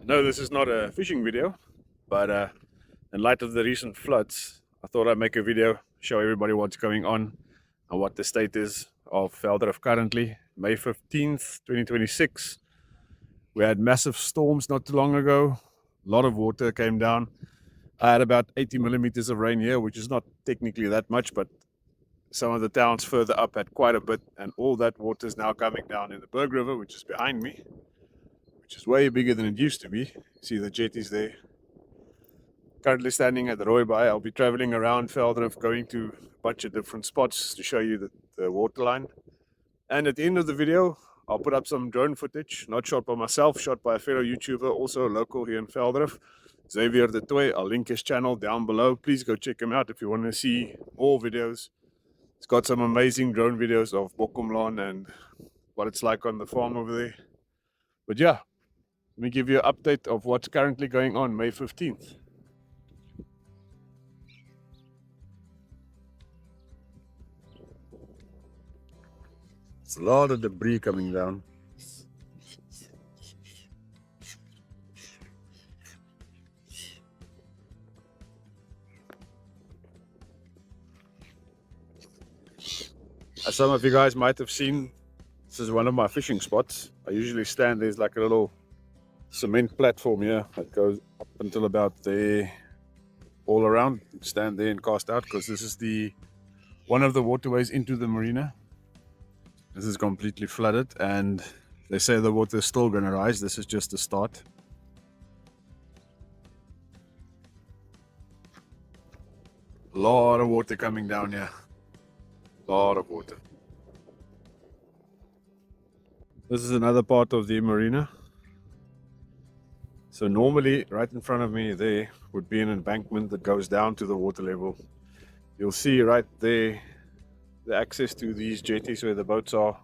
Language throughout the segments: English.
No, this is not a fishing video, but in light of the recent floods, I thought I'd make a video, show everybody what's going on and what the state is of Velddrif currently. May 15th, 2026. We had massive storms not too long ago. A lot of water came down. I had about 80 millimeters of rain here, which is not technically that much, but some of the towns further up had quite a bit, and all that water is now coming down in the Berg River, which is behind me, which is way bigger than it used to be. See the jetties there. Currently standing at the Rooibaai. I'll be traveling around Velddrif, going to a bunch of different spots to show you the waterline. And at the end of the video, I'll put up some drone footage, not shot by myself, shot by a fellow YouTuber, also local here in Velddrif, Xavier du Toit. I'll link his channel down below. Please go check him out if you want to see more videos. He's got some amazing drone videos of Bumlan and what it's like on the farm over there. But yeah, let me give you an update of what's currently going on May 15th. It's a lot of debris coming down. As some of you guys might have seen, this is one of my fishing spots. I usually stand, there's like a little cement platform here that goes up until about there, all around. Stand there and cast out, because this is one of the waterways into the marina. This is completely flooded, and they say the water is still going to rise. This is just the start. A lot of water coming down here. A lot of water. This is another part of the marina. So normally right in front of me there would be an embankment that goes down to the water level. You'll see right there the access to these jetties where the boats are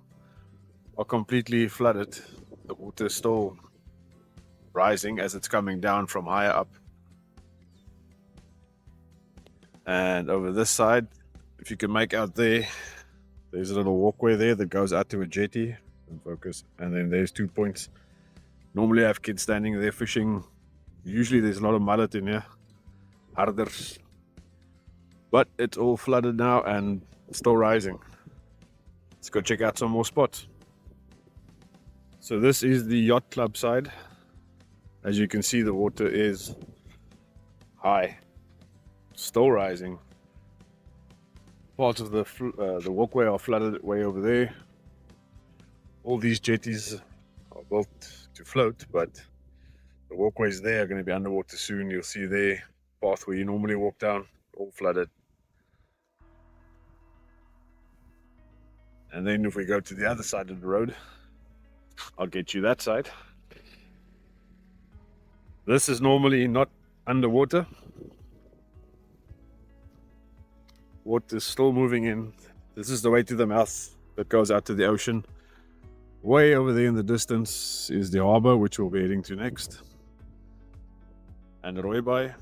completely flooded. The water is still rising as it's coming down from higher up. And over this side, if you can make out there, there's a little walkway there that goes out to a jetty. And focus. And then there's 2 points. Normally I have kids standing there fishing. Usually there's a lot of mullet in here, harders. But it's all flooded now and still rising. Let's go check out some more spots. So this is the yacht club side. As you can see, the water is high, still rising. Parts of the walkway are flooded way over there. All these jetties are built to float, but the walkways there are going to be underwater soon. You'll see their path where you normally walk down, all flooded. And then if we go to the other side of the road, I'll get you that side. This is normally not underwater. Water's still moving in. This is the way to the mouth that goes out to the ocean. Way over there in the distance is the harbor, which we'll be heading to next. And Rooibaai.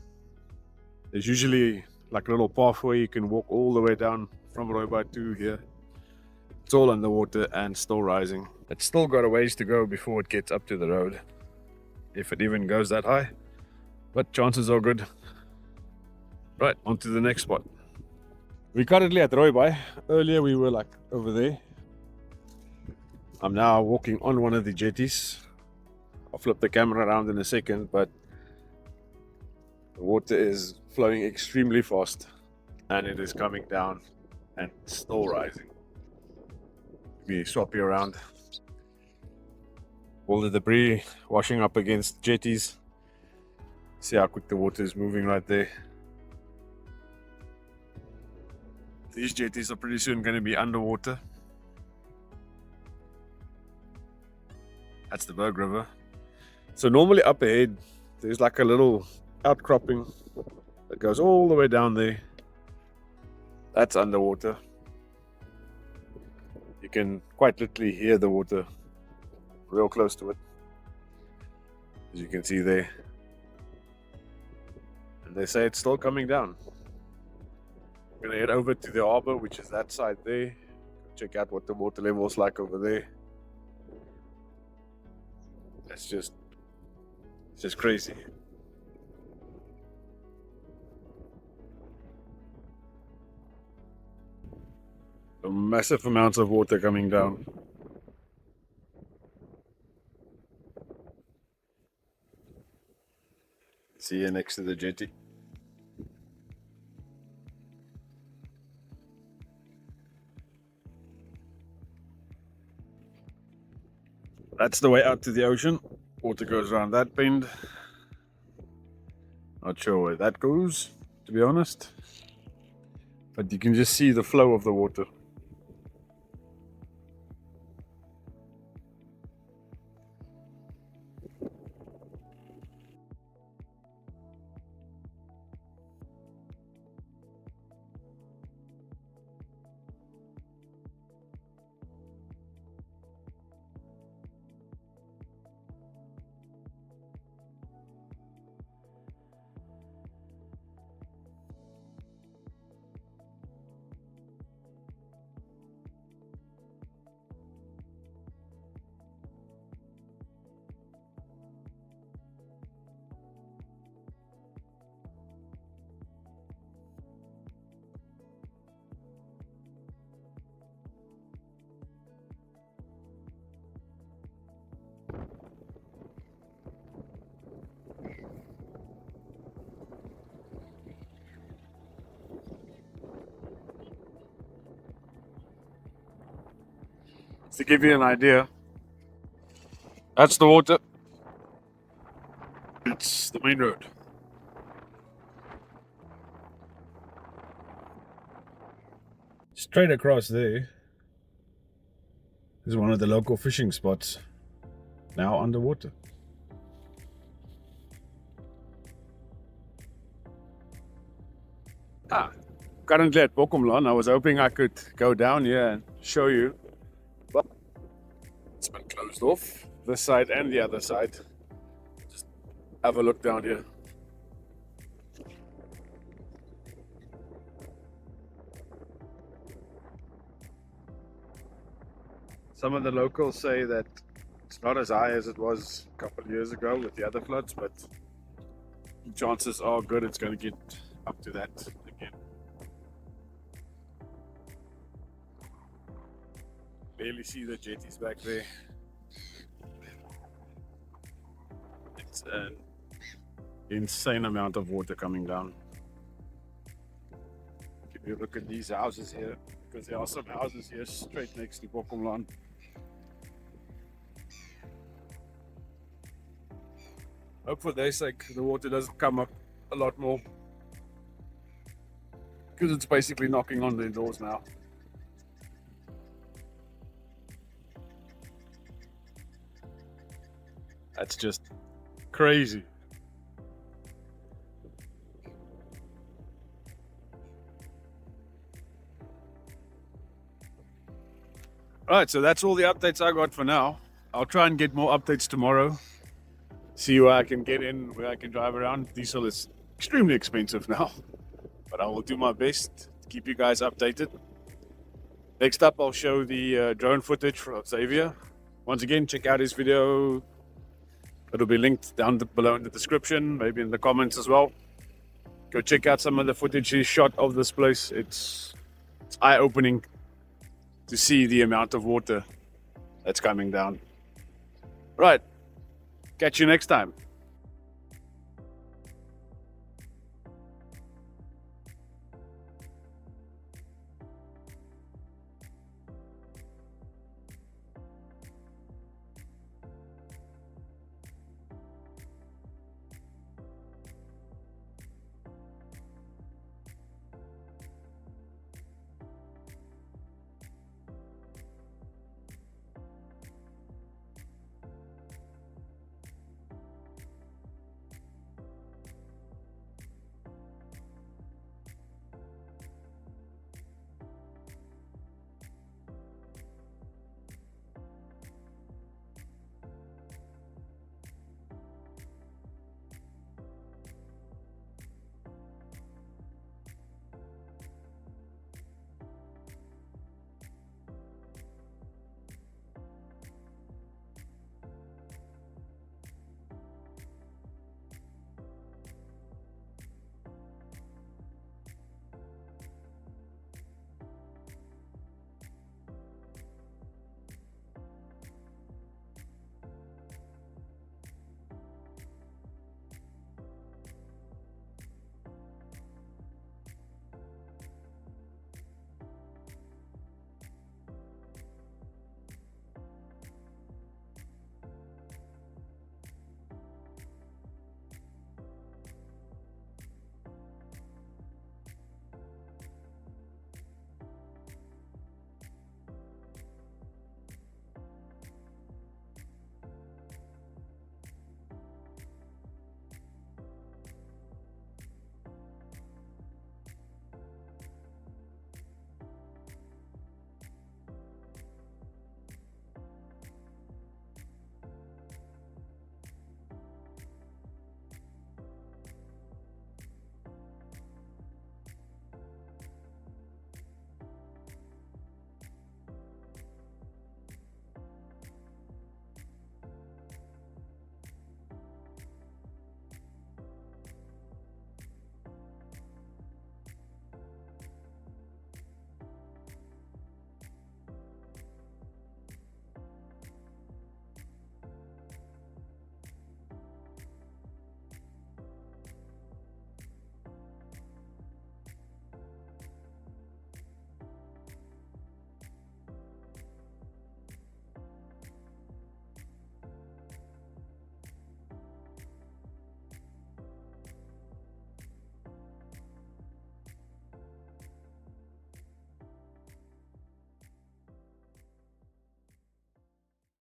There's usually like a little pathway you can walk all the way down from Rooibaai to here. It's all underwater and still rising. It's still got a ways to go before it gets up to the road, if it even goes that high, but chances are good. Right, on to the next spot. We're currently at Rooibaai. Earlier we were like over there. I'm now walking on one of the jetties. I'll flip the camera around in a second, but the water is flowing extremely fast and it is coming down and still rising. We swap you around. All the debris washing up against jetties. See how quick the water is moving right there. These jetties are pretty soon going to be underwater. That's the Berg River. So normally up ahead, there's like a little outcropping that goes all the way down there. That's underwater. You can quite literally hear the water real close to it, as you can see there. And they say it's still coming down. We're gonna head over to the harbor, which is that side there. Check out what the water level is like over there. It's just It's just crazy. A massive amounts of water coming down. See here next to the jetty. That's the way out to the ocean. Water goes around that bend. Not sure where that goes, to be honest. But you can just see the flow of the water. To give you an idea, that's the water. It's the main road. Straight across there is one of the local fishing spots, now underwater. Currently at Bumlan. I was hoping I could go down here and show you, but it's been closed off, this side and the other side. Just have a look down here. Some of the locals say that it's not as high as it was a couple of years ago with the other floods, but chances are good it's going to get up to that again. Barely see the jetties back there. It's an insane amount of water coming down. If you look at these houses here, because there are some houses here straight next to Bumlan. Hope for their sake the water doesn't come up a lot more, because it's basically knocking on their doors now. That's just crazy. Right, so that's all the updates I got for now. I'll try and get more updates tomorrow. See where I can get in, where I can drive around. Diesel is extremely expensive now, but I will do my best to keep you guys updated. Next up, I'll show the drone footage from Xavier. Once again, check out his video. It'll be linked down below in the description, maybe in the comments as well. Go check out some of the footage he shot of this place. It's eye-opening to see the amount of water that's coming down. Right. Catch you next time.